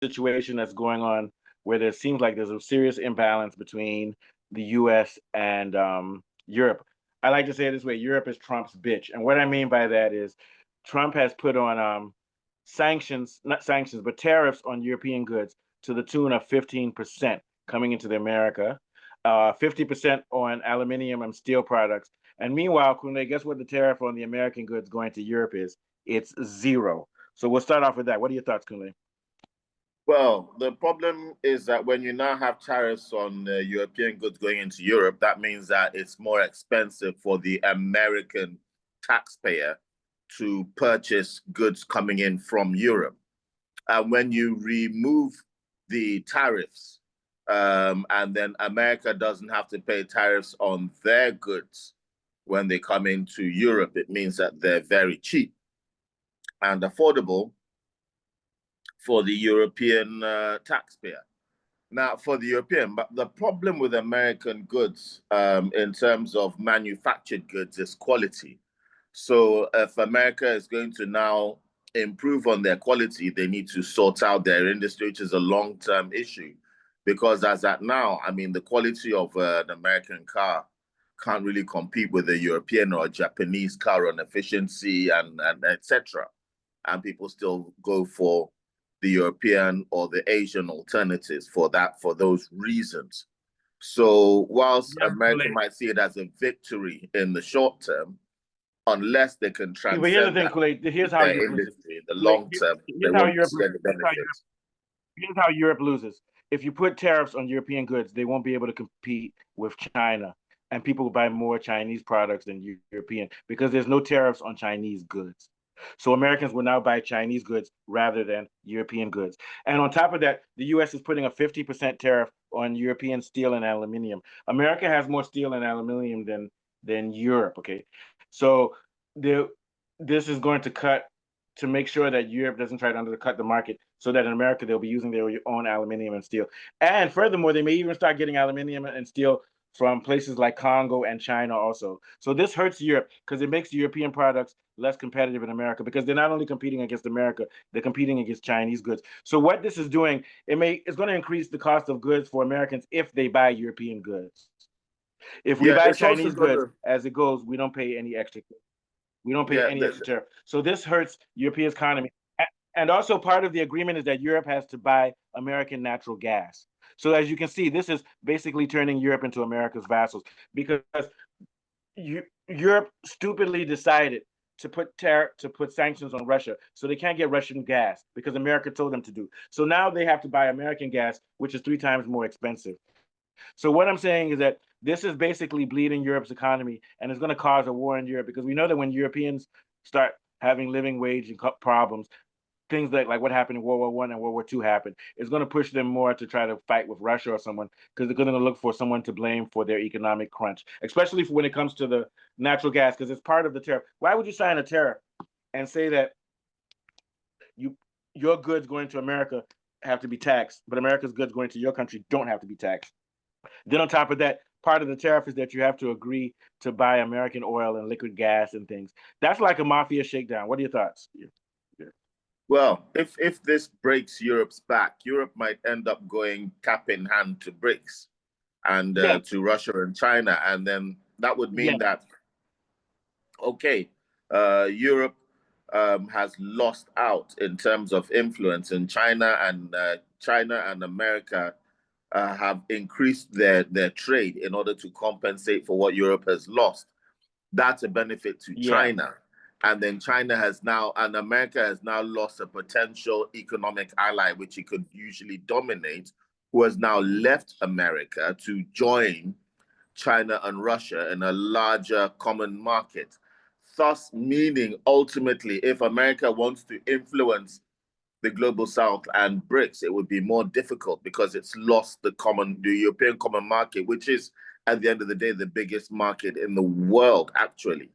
situation that's going on where there seems like there's a serious imbalance between the U.S. and Europe. I like to say it this way: Europe is Trump's bitch, and what I mean by that is Trump has put on sanctions, not sanctions, but tariffs on European goods to the tune of 15% coming into the America, 50% on aluminium and steel products. And meanwhile, Kunle, guess what the tariff on the American goods going to Europe is? It's zero. So we'll start off with that. What are your thoughts, Kunle? Well, the problem is that when you now have tariffs on European goods going into Europe, that means that it's more expensive for the American taxpayer to purchase goods coming in from Europe. And when you remove the tariffs, and then America doesn't have to pay tariffs on their goods when they come into Europe, it means that they're very cheap and affordable for the European taxpayer. Now, for the European, but the problem with American goods in terms of manufactured goods is quality. So if America is going to now improve on their quality, they need to sort out their industry, which is a long-term issue. Because as at now, I mean, the quality of an American car can't really compete with a European or a Japanese car on efficiency and etc. And people still go for the European or the Asian alternatives for those reasons. So whilst Yeah, America might see it as a victory in the short term, unless they can but here's the transcend thing, that Kool-Aid. Here's with how their Europe loses. industry in the Kool-Aid, long term, they here's how won't Europe see loses. any benefits. Here's how Europe loses. If you put tariffs on European goods, they won't be able to compete with China, and people will buy more Chinese products than European because there's no tariffs on Chinese goods. So Americans will now buy Chinese goods rather than European goods. And on top of that, the US is putting a 50% tariff on European steel and aluminum. America has more steel and aluminum than Europe, okay? So the this is going to cut to make sure that Europe doesn't try to undercut the market so that in America they'll be using their own aluminum and steel. And furthermore, they may even start getting aluminum and steel from places like Congo and China also. So this hurts Europe because it makes European products less competitive in America because they're not only competing against America, they're competing against Chinese goods. So what this is doing, it's going to increase the cost of goods for Americans if they buy European goods. If we Yeah, buy it's also Chinese going goods to, as it goes, we don't pay any extra. We don't pay yeah, any extra tariff. So this hurts Europe's economy. And also part of the agreement is that Europe has to buy American natural gas. So as you can see, this is basically turning Europe into America's vassals because Europe stupidly decided to put sanctions on Russia, so they can't get Russian gas because America told them to do. So now they have to buy American gas, which is 3 times more expensive. So what I'm saying is that this is basically bleeding Europe's economy, and it's going to cause a war in Europe because we know that when Europeans start having living wage problems, things like what happened in World War I and World War II happened, it's going to push them more to try to fight with Russia or someone because they're going to look for someone to blame for their economic crunch, especially when it comes to the natural gas because it's part of the tariff. Why would you sign a tariff and say that you your goods going to America have to be taxed, but America's goods going to your country don't have to be taxed? Then on top of that, part of the tariff is that you have to agree to buy American oil and liquid gas and things. That's like a mafia shakedown. What are your thoughts? Yeah. well, if this breaks Europe's back, Europe might end up going cap in hand to BRICS and Yes, to Russia and China, and then that would mean yes, that okay, Europe has lost out in terms of influence, and China and America have increased their trade in order to compensate for what Europe has lost. That's a benefit to yeah. China. And then China has now, and America has now lost a potential economic ally, which it could usually dominate, who has now left America to join China and Russia in a larger common market. Thus, meaning ultimately, if America wants to influence the global south and BRICS, it would be more difficult because it's lost the European common market, which is at the end of the day the biggest market in the world, actually.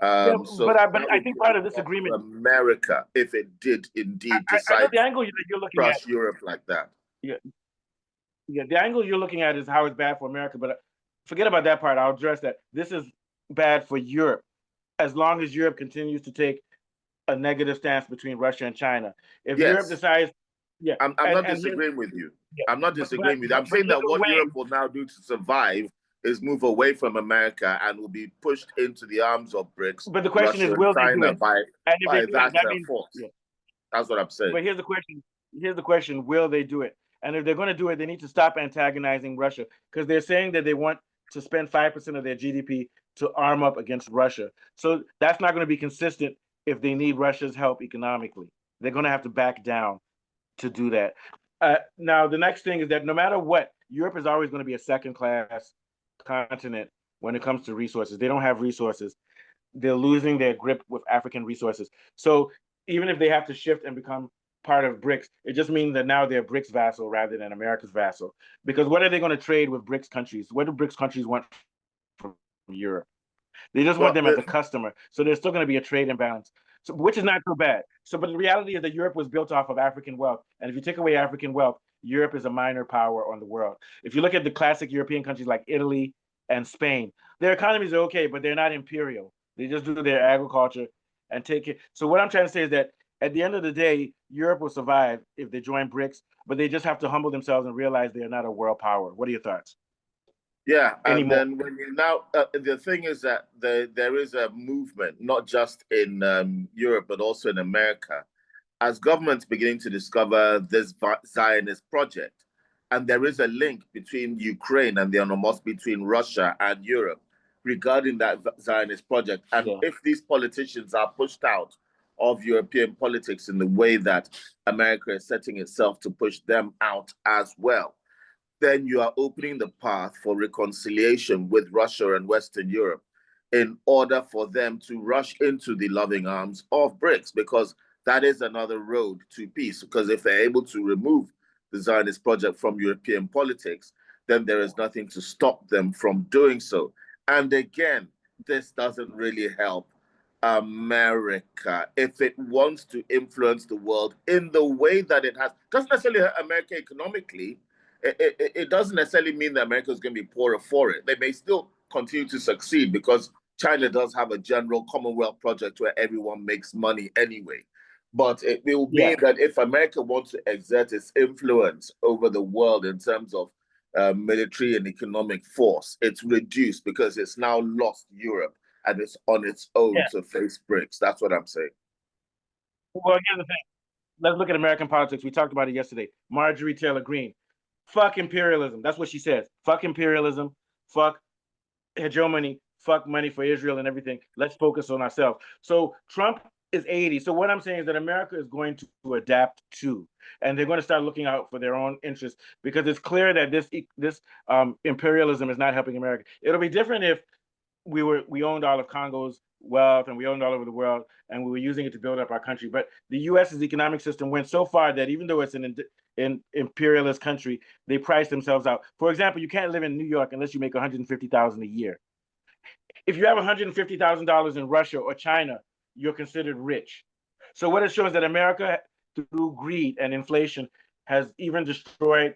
Yeah, So but that I would think be a part of this loss to agreement, America if it did indeed I know decide the to angle that you're looking at. crush Europe like that. Yeah, yeah, the angle you're looking at is how it's bad for America, but forget about that part. I'll address that. This is bad for Europe as long as Europe continues to take a negative stance between Russia and China. If Europe Yes, decides Yeah, I'm not and disagreeing with you. yeah, I'm not disagreeing with you. I'm saying there's that a what Europe way. will now do to survive is move away from America and will be pushed into the arms of BRICS, But the question is, Russia, and will they do China it? And if they by do it, that that means force. yeah. That's what I'm saying. But here's the question. Here's the question: will they do it? And if they're going to do it, they need to stop antagonizing Russia because they're saying that they want to spend 5% of their GDP to arm up against Russia. So that's not going to be consistent if they need Russia's help economically. They're going to have to back down to do that. Now, the next thing is that no matter what, Europe is always going to be a second-class continent when it comes to resources. They don't have resources. They're losing their grip with African resources. So even if they have to shift and become part of BRICS, it just means that now they're BRICS vassal rather than America's vassal. Because what are they going to trade with BRICS countries? What do BRICS countries want from Europe? They just want Well, them as a customer. So there's still going to be a trade imbalance, so, which is not so bad. So, but the reality is that Europe was built off of African wealth. And if you take away African wealth, Europe is a minor power on the world. If you look at the classic European countries like Italy and Spain, their economies are okay, but they're not imperial. They just do their agriculture and take it. So what I'm trying to say is that at the end of the day, Europe will survive if they join BRICS, but they just have to humble themselves and realize they are not a world power. What are your thoughts? yeah, and Anymore? then when you now, the thing is that there is a movement, not just in Europe, but also in America, as governments beginning to discover this Zionist project. And there is a link between Ukraine and the animosity between Russia and Europe regarding that Zionist project. And Yeah. if these politicians are pushed out of European politics in the way that America is setting itself to push them out as well, then you are opening the path for reconciliation with Russia and Western Europe in order for them to rush into the loving arms of BRICS, because that is another road to peace. Because if they're able to remove the Zionist project from European politics, then there is nothing to stop them from doing so. And again, this doesn't really help America if it wants to influence the world in the way that it has. Doesn't necessarily hurt America economically. It doesn't necessarily mean that America is going to be poorer for it. They may still continue to succeed because China does have a general Commonwealth project where everyone makes money anyway. But it will mean Yeah. that if America wants to exert its influence over the world in terms of military and economic force, it's reduced because it's now lost Europe and it's on its own Yeah. to face BRICS. That's what I'm saying. Well, here's the thing. Let's look at American politics. We talked about it yesterday. Marjorie Taylor Greene. Fuck imperialism. That's what she says. Fuck imperialism. Fuck hegemony. Fuck money for Israel and everything. Let's focus on ourselves. So Trump is 80. So what I'm saying is that America is going to adapt too, and they're going to start looking out for their own interests because it's clear that this imperialism is not helping America. It'll be different if we owned all of Congo's wealth and we owned all over the world and we were using it to build up our country. But the U.S.'s economic system went so far that even though it's an imperialist country, they price themselves out. For example, you can't live in New York unless you make $150,000 a year. If you have $150,000 in Russia or China, you're considered rich. So what it shows that America, through greed and inflation, has even destroyed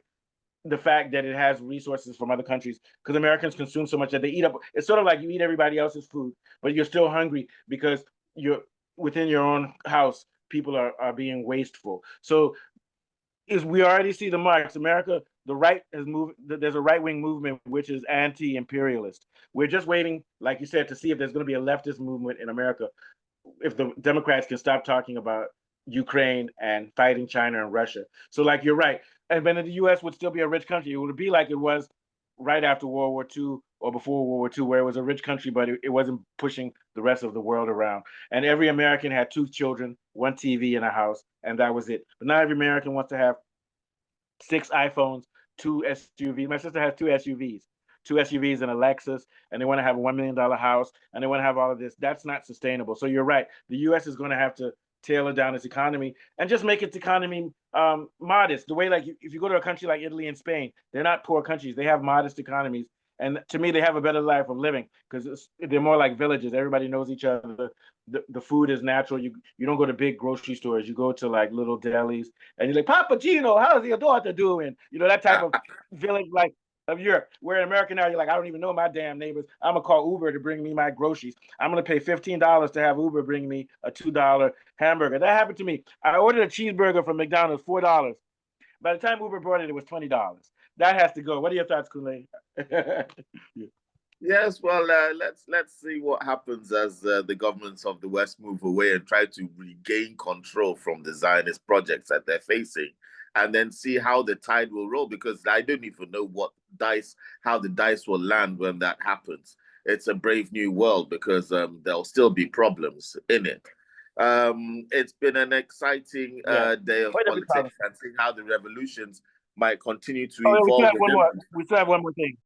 the fact that it has resources from other countries because Americans consume so much that they eat up. It's sort of like you eat everybody else's food, but you're still hungry because you're within your own house. People are being wasteful. So is we already see the marks. America, the right has moved. There's a right wing movement which is anti-imperialist. We're just waiting, like you said, to see if there's going to be a leftist movement in America. If the Democrats can stop talking about Ukraine and fighting China and Russia. So, like you're right, and then the U.S. would still be a rich country. It would be like it was right after World War II or before World War II, where it was a rich country, but it wasn't pushing the rest of the world around. And every American had two children, one TV in a house, and that was it. But not every American wants to have 6 iPhones, 2 SUVs. My sister has 2 SUVs. 2 SUVs and a Lexus, and they want to have a $1 million house, and they want to have all of this. That's not sustainable. So you're right. The U.S. is going to have to tailor down its economy and just make its economy modest. The way, like, if you go to a country like Italy and Spain, they're not poor countries. They have modest economies. And to me, they have a better life of living because they're more like villages. Everybody knows each other. The food is natural. You don't go to big grocery stores. You go to like little delis, and you're like, Papa Gino, how's your daughter doing? You know, that type of village like of Europe. Where in America now, you're like, I don't even know my damn neighbors. I'm gonna call Uber to bring me my groceries. I'm gonna pay $15 to have Uber bring me a $2 hamburger. That happened to me. I ordered a cheeseburger from McDonald's, $4. By the time Uber brought it, it was $20. That has to go. What are your thoughts, Kool-Aid? Yeah. Yes, well, let's see what happens as the governments of the West move away and try to regain control from the Zionist projects that they're facing, and then see how the tide will roll. Because I don't even know how the dice will land when that happens. It's a brave new world because there'll still be problems in it. It's been an exciting Yeah. day of Quite a big problem. politics and seeing how the revolutions might continue to Oh, yeah, we still evolve have one within more. them. We still have one more thing.